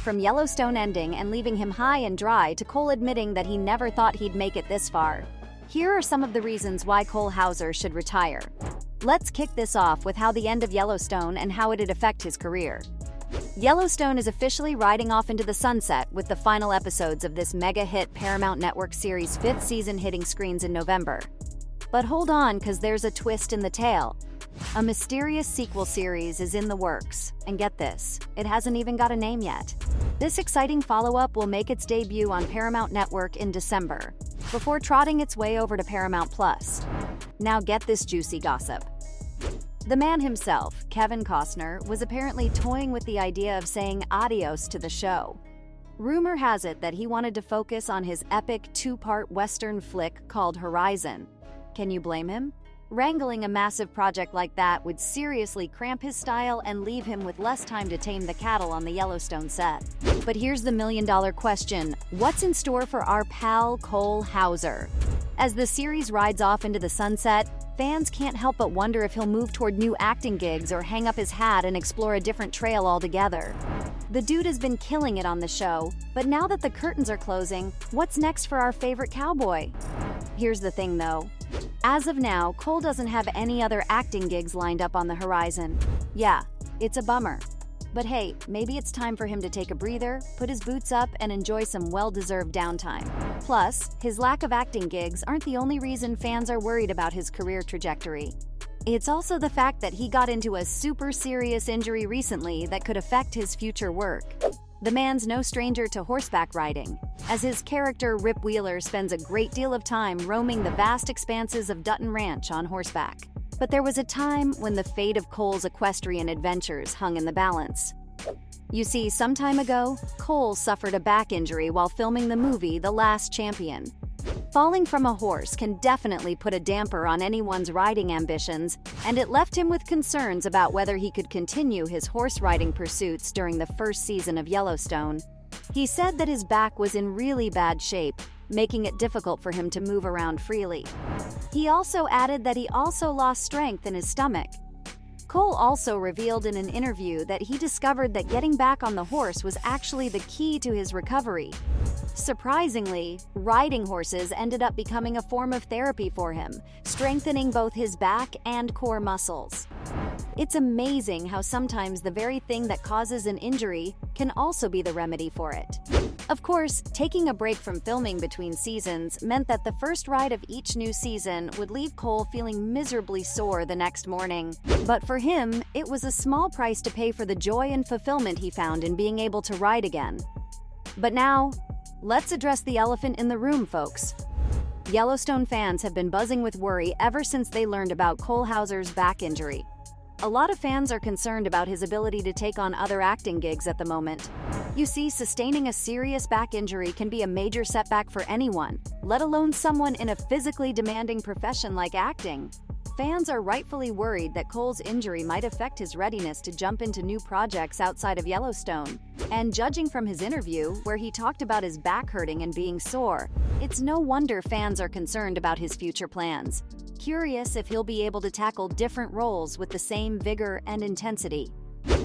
From Yellowstone ending and leaving him high and dry to Cole admitting that he never thought he'd make it this far. Here are some of the reasons why Cole Hauser should retire. Let's kick this off with how the end of Yellowstone and how it'd affect his career. Yellowstone is officially riding off into the sunset with the final episodes of this mega-hit Paramount Network series' 5th season hitting screens in November. But hold on, because there's a twist in the tale. A mysterious sequel series is in the works, and get this, it hasn't even got a name yet. This exciting follow-up will make its debut on Paramount Network in December, before trotting its way over to Paramount Plus. Now get this juicy gossip. The man himself, Kevin Costner, was apparently toying with the idea of saying adios to the show. Rumor has it that he wanted to focus on his epic 2-part Western flick called Horizon. Can you blame him? Wrangling a massive project like that would seriously cramp his style and leave him with less time to tame the cattle on the Yellowstone set. But here's the million-dollar question: what's in store for our pal Cole Hauser? As the series rides off into the sunset, fans can't help but wonder if he'll move toward new acting gigs or hang up his hat and explore a different trail altogether. The dude has been killing it on the show, but now that the curtains are closing, what's next for our favorite cowboy? Here's the thing though. As of now, Cole doesn't have any other acting gigs lined up on the horizon. Yeah, it's a bummer. But hey, maybe it's time for him to take a breather, put his boots up, and enjoy some well-deserved downtime. Plus, his lack of acting gigs aren't the only reason fans are worried about his career trajectory. It's also the fact that he got into a super serious injury recently that could affect his future work. The man's no stranger to horseback riding, as his character Rip Wheeler spends a great deal of time roaming the vast expanses of Dutton Ranch on horseback. But there was a time when the fate of Cole's equestrian adventures hung in the balance. You see, some time ago, Cole suffered a back injury while filming the movie The Last Champion. Falling from a horse can definitely put a damper on anyone's riding ambitions, and it left him with concerns about whether he could continue his horse riding pursuits during the first season of Yellowstone. He said that his back was in really bad shape, making it difficult for him to move around freely. He also added that he also lost strength in his stomach. Cole also revealed in an interview that he discovered that getting back on the horse was actually the key to his recovery. Surprisingly, riding horses ended up becoming a form of therapy for him, strengthening both his back and core muscles. It's amazing how sometimes the very thing that causes an injury can also be the remedy for it. Of course, taking a break from filming between seasons meant that the first ride of each new season would leave Cole feeling miserably sore the next morning. But for him, it was a small price to pay for the joy and fulfillment he found in being able to ride again. But now, let's address the elephant in the room, folks. Yellowstone fans have been buzzing with worry ever since they learned about Cole Hauser's back injury. A lot of fans are concerned about his ability to take on other acting gigs at the moment. You see, sustaining a serious back injury can be a major setback for anyone, let alone someone in a physically demanding profession like acting. Fans are rightfully worried that Cole's injury might affect his readiness to jump into new projects outside of Yellowstone. And judging from his interview, where he talked about his back hurting and being sore, it's no wonder fans are concerned about his future plans. Curious if he'll be able to tackle different roles with the same vigor and intensity.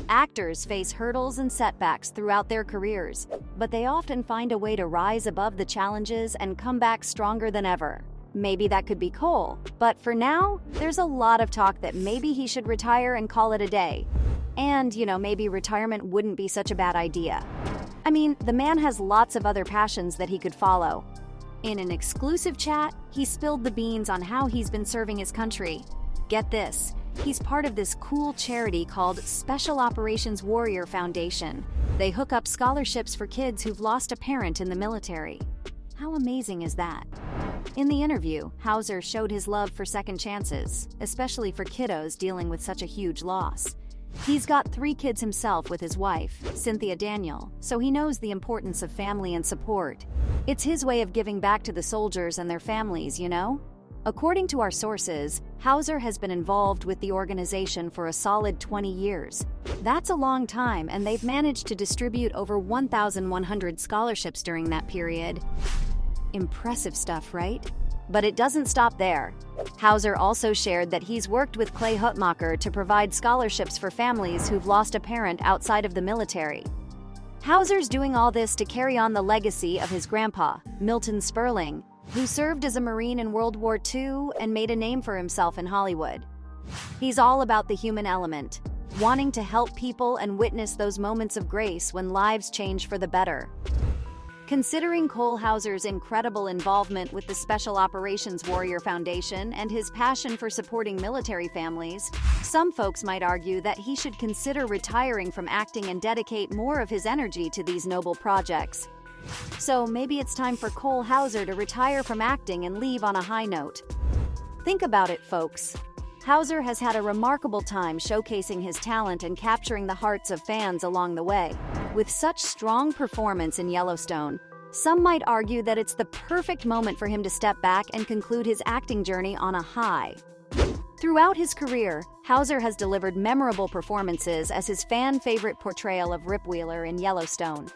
Actors face hurdles and setbacks throughout their careers, but they often find a way to rise above the challenges and come back stronger than ever. Maybe that could be Cole, but for now, there's a lot of talk that maybe he should retire and call it a day. And, maybe retirement wouldn't be such a bad idea. I mean, the man has lots of other passions that he could follow. In an exclusive chat, he spilled the beans on how he's been serving his country. Get this, he's part of this cool charity called Special Operations Warrior Foundation. They hook up scholarships for kids who've lost a parent in the military. How amazing is that? In the interview, Hauser showed his love for second chances, especially for kiddos dealing with such a huge loss. He's got 3 kids himself with his wife, Cynthia Daniel, so he knows the importance of family and support. It's his way of giving back to the soldiers and their families, According to our sources, Hauser has been involved with the organization for a solid 20 years. That's a long time, and they've managed to distribute over 1,100 scholarships during that period. Impressive stuff, right? But it doesn't stop there. Hauser also shared that he's worked with Clay Hutmacher to provide scholarships for families who've lost a parent outside of the military. Hauser's doing all this to carry on the legacy of his grandpa, Milton Sperling, who served as a Marine in World War II and made a name for himself in Hollywood. He's all about the human element, wanting to help people and witness those moments of grace when lives change for the better. Considering Cole Hauser's incredible involvement with the Special Operations Warrior Foundation and his passion for supporting military families, some folks might argue that he should consider retiring from acting and dedicate more of his energy to these noble projects. So maybe it's time for Cole Hauser to retire from acting and leave on a high note. Think about it, folks. Hauser has had a remarkable time showcasing his talent and capturing the hearts of fans along the way. With such strong performance in Yellowstone, some might argue that it's the perfect moment for him to step back and conclude his acting journey on a high. Throughout his career, Hauser has delivered memorable performances as his fan-favorite portrayal of Rip Wheeler in Yellowstone.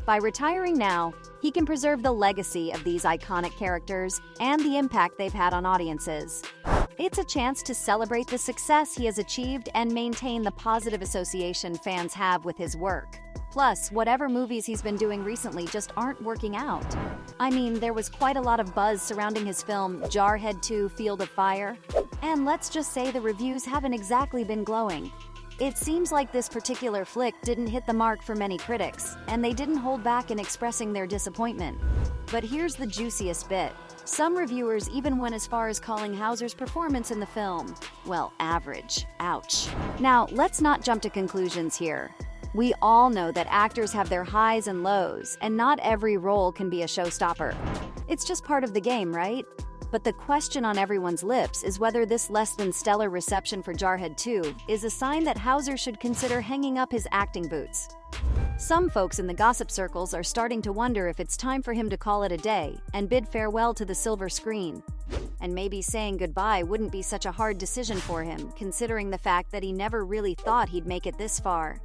By retiring now, he can preserve the legacy of these iconic characters and the impact they've had on audiences. It's a chance to celebrate the success he has achieved and maintain the positive association fans have with his work. Plus, whatever movies he's been doing recently just aren't working out. I mean, there was quite a lot of buzz surrounding his film Jarhead 2: Field of Fire, and let's just say the reviews haven't exactly been glowing. It seems like this particular flick didn't hit the mark for many critics, and they didn't hold back in expressing their disappointment. But here's the juiciest bit. Some reviewers even went as far as calling Hauser's performance in the film, well, average. Ouch. Now, let's not jump to conclusions here. We all know that actors have their highs and lows, and not every role can be a showstopper. It's just part of the game, right? But the question on everyone's lips is whether this less-than-stellar reception for Jarhead 2 is a sign that Hauser should consider hanging up his acting boots. Some folks in the gossip circles are starting to wonder if it's time for him to call it a day and bid farewell to the silver screen. And maybe saying goodbye wouldn't be such a hard decision for him, considering the fact that he never really thought he'd make it this far.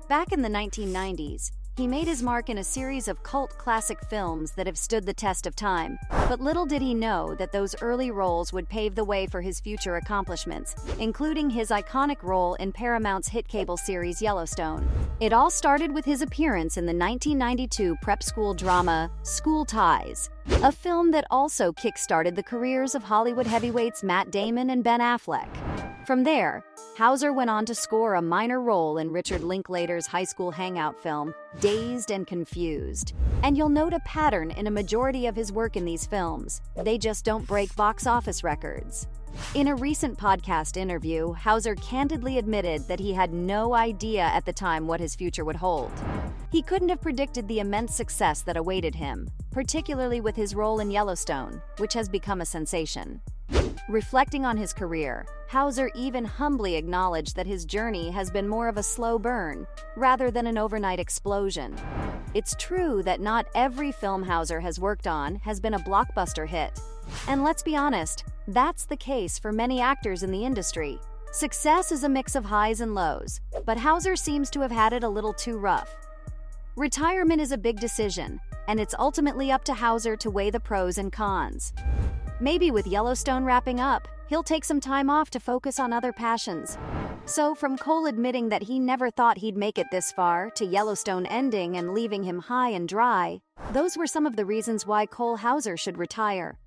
Back in the 1990s, he made his mark in a series of cult classic films that have stood the test of time, but little did he know that those early roles would pave the way for his future accomplishments, including his iconic role in Paramount's hit cable series Yellowstone. It all started with his appearance in the 1992 prep school drama School Ties, a film that also kick-started the careers of Hollywood heavyweights Matt Damon and Ben Affleck. From there, Hauser went on to score a minor role in Richard Linklater's high school hangout film, Dazed and Confused. And you'll note a pattern in a majority of his work in these films. They just don't break box office records. In a recent podcast interview, Hauser candidly admitted that he had no idea at the time what his future would hold. He couldn't have predicted the immense success that awaited him, particularly with his role in Yellowstone, which has become a sensation. Reflecting on his career, Hauser even humbly acknowledged that his journey has been more of a slow burn, rather than an overnight explosion. It's true that not every film Hauser has worked on has been a blockbuster hit. And let's be honest, that's the case for many actors in the industry. Success is a mix of highs and lows, but Hauser seems to have had it a little too rough. Retirement is a big decision, and it's ultimately up to Hauser to weigh the pros and cons. Maybe with Yellowstone wrapping up, he'll take some time off to focus on other passions. So from Cole admitting that he never thought he'd make it this far, to Yellowstone ending and leaving him high and dry, those were some of the reasons why Cole Hauser should retire.